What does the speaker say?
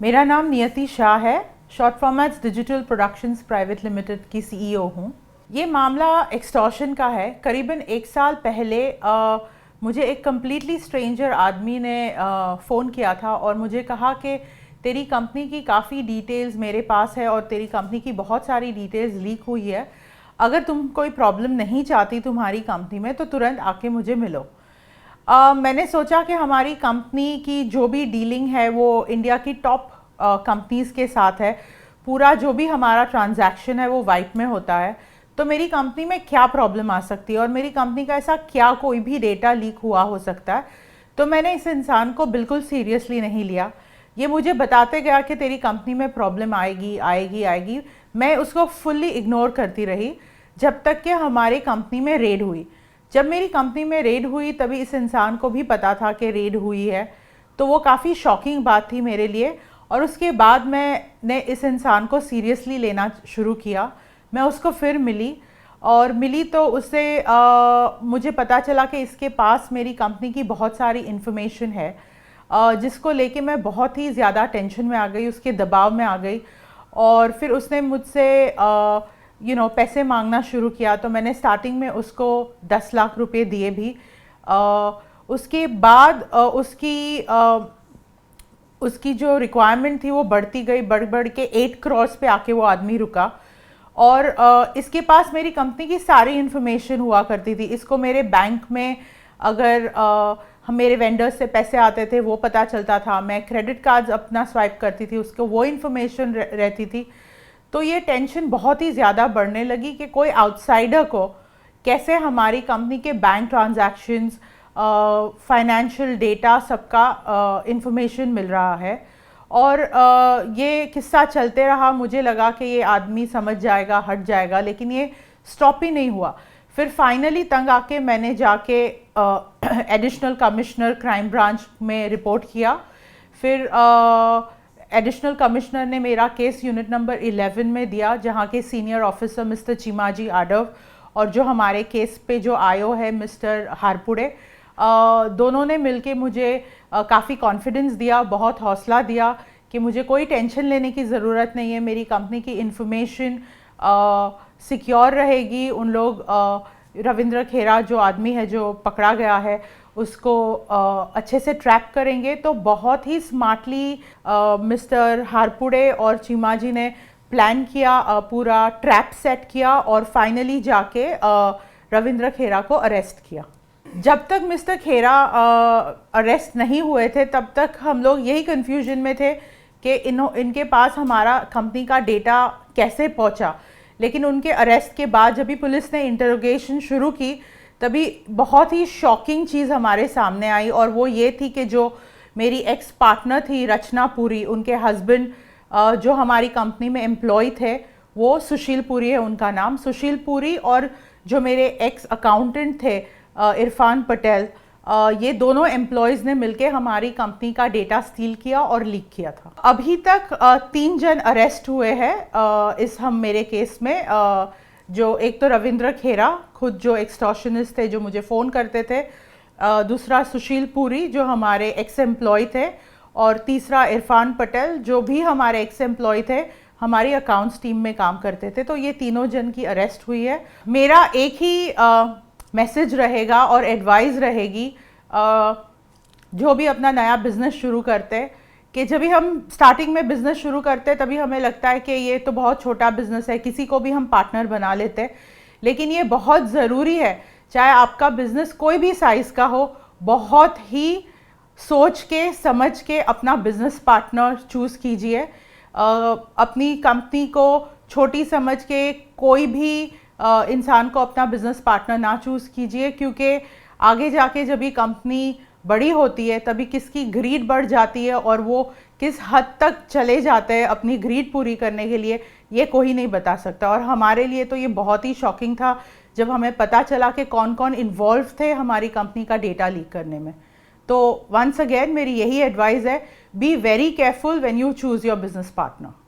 मेरा नाम नियति शाह है। Short formats digital productions private limited की सीईओ हूँ। ये मामला एक्सटॉर्शन का है। करीबन 1 साल पहले मुझे एक कम्प्लीटली स्ट्रेंजर आदमी ने फ़ोन किया था और मुझे कहा कि तेरी कंपनी की काफ़ी डिटेल्स मेरे पास है और तेरी कंपनी की बहुत सारी डिटेल्स लीक हुई है। अगर तुम कोई प्रॉब्लम नहीं चाहती तुम्हारी कंपनी में तो तुरंत आके मुझे मिलो। मैंने सोचा कि हमारी कंपनी की जो भी डीलिंग है वो इंडिया की टॉप कंपनीज़ के साथ है। पूरा जो भी हमारा ट्रांजैक्शन है वो वाइट में होता है। तो मेरी कंपनी में क्या प्रॉब्लम आ सकती है और मेरी कंपनी का ऐसा क्या कोई भी डेटा लीक हुआ हो सकता है। तो मैंने इस इंसान को बिल्कुल सीरियसली नहीं लिया। ये मुझे बताते गया कि तेरी कंपनी में प्रॉब्लम आएगी आएगी आएगी। मैं उसको फुल्ली इग्नोर करती रही जब तक कि हमारी कंपनी में रेड हुई। जब मेरी कंपनी में रेड हुई तभी इस इंसान को भी पता था कि रेड हुई है। तो वो काफ़ी शॉकिंग बात थी मेरे लिए और उसके बाद मैंने इस इंसान को सीरियसली लेना शुरू किया। मैं उसको फिर मिली तो उससे मुझे पता चला कि इसके पास मेरी कंपनी की बहुत सारी इन्फॉर्मेशन है, जिसको लेके मैं बहुत ही ज़्यादा टेंशन में आ गई, उसके दबाव में आ गई। और फिर उसने मुझसे पैसे मांगना शुरू किया। तो मैंने स्टार्टिंग में उसको 10 लाख रुपए दिए भी। उसके बाद उसकी जो रिक्वायरमेंट थी वो बढ़ती गई, बढ़ के 8 करोड़ पे आके वो आदमी रुका। और इसके पास मेरी कंपनी की सारी इन्फॉर्मेशन हुआ करती थी। इसको मेरे बैंक में अगर हम मेरे वेंडर्स से पैसे आते थे वो पता चलता था। मैं क्रेडिट कार्ड्स अपना स्वाइप करती थी, उसको वो इन्फॉर्मेशन रहती थी। तो ये टेंशन बहुत ही ज़्यादा बढ़ने लगी कि कोई आउटसाइडर को कैसे हमारी कंपनी के बैंक ट्रांजैक्शंस, फाइनेंशियल डेटा सबका इन्फॉर्मेशन मिल रहा है। और ये किस्सा चलते रहा। मुझे लगा कि ये आदमी समझ जाएगा, हट जाएगा, लेकिन ये स्टॉप ही नहीं हुआ। फिर फाइनली तंग आके मैंने जाके एडिशनल कमिश्नर क्राइम ब्रांच में रिपोर्ट किया। फिर एडिशनल कमिश्नर ने मेरा केस यूनिट नंबर 11 में दिया, जहाँ के सीनियर ऑफिसर मिस्टर चीमाजी आडव और जो हमारे केस पे जो आयो है मिस्टर हारपुड़े, दोनों ने मिलके मुझे काफ़ी कॉन्फिडेंस दिया, बहुत हौसला दिया कि मुझे कोई टेंशन लेने की ज़रूरत नहीं है, मेरी कंपनी की इन्फॉर्मेशन सिक्योर रहेगी। उन लोग रविंद्र खेरा जो आदमी है जो पकड़ा गया है उसको अच्छे से ट्रैक करेंगे। तो बहुत ही स्मार्टली मिस्टर हारपुड़े और चीमाजी ने प्लान किया, पूरा ट्रैप सेट किया और फाइनली जाके रविंद्र खेरा को अरेस्ट किया। जब तक मिस्टर खेरा अरेस्ट नहीं हुए थे तब तक हम लोग यही कन्फ्यूजन में थे कि इनके पास हमारा कंपनी का डेटा कैसे पहुंचा। लेकिन उनके अरेस्ट के बाद जब भी पुलिस ने इंटरोगेशन शुरू की तभी बहुत ही शॉकिंग चीज़ हमारे सामने आई और वो ये थी कि जो मेरी एक्स पार्टनर थी रचना पुरी, उनके हस्बैंड जो हमारी कंपनी में एम्प्लॉय थे वो सुशील पुरी है उनका नाम, सुशील पुरी, और जो मेरे एक्स अकाउंटेंट थे इरफान पटेल, ये दोनों एम्प्लॉयज़ ने मिलके हमारी कंपनी का डेटा स्टील किया और लीक किया था। अभी तक 3 जन अरेस्ट हुए हैं मेरे केस में। जो एक तो रविंद्र खेरा खुद जो एक्सटॉर्शनिस्ट थे जो मुझे फ़ोन करते थे, दूसरा सुशील पुरी जो हमारे एक्स एम्प्लॉय थे, और तीसरा इरफान पटेल जो भी हमारे एक्स एम्प्लॉय थे, हमारी अकाउंट्स टीम में काम करते थे। तो ये तीनों जन की अरेस्ट हुई है। मेरा एक ही मैसेज रहेगा और एडवाइस रहेगी जो भी अपना नया बिज़नेस शुरू करते कि जब भी हम स्टार्टिंग में बिज़नेस शुरू करते तभी हमें लगता है कि ये तो बहुत छोटा बिज़नेस है, किसी को भी हम पार्टनर बना लेते। लेकिन ये बहुत ज़रूरी है, चाहे आपका बिज़नेस कोई भी साइज़ का हो, बहुत ही सोच के समझ के अपना बिज़नेस पार्टनर चूज़ कीजिए। अपनी कंपनी को छोटी समझ के कोई भी इंसान को अपना बिज़नेस पार्टनर ना चूज़ कीजिए, क्योंकि आगे जाके जब ये कंपनी बड़ी होती है तभी किसकी ग्रीड बढ़ जाती है और वो किस हद तक चले जाते हैं अपनी ग्रीड पूरी करने के लिए, ये कोई नहीं बता सकता। और हमारे लिए तो ये बहुत ही शॉकिंग था जब हमें पता चला कि कौन कौन इन्वॉल्व थे हमारी कंपनी का डेटा लीक करने में। तो वंस अगेन मेरी यही एडवाइस है, be very careful when you choose your business partner.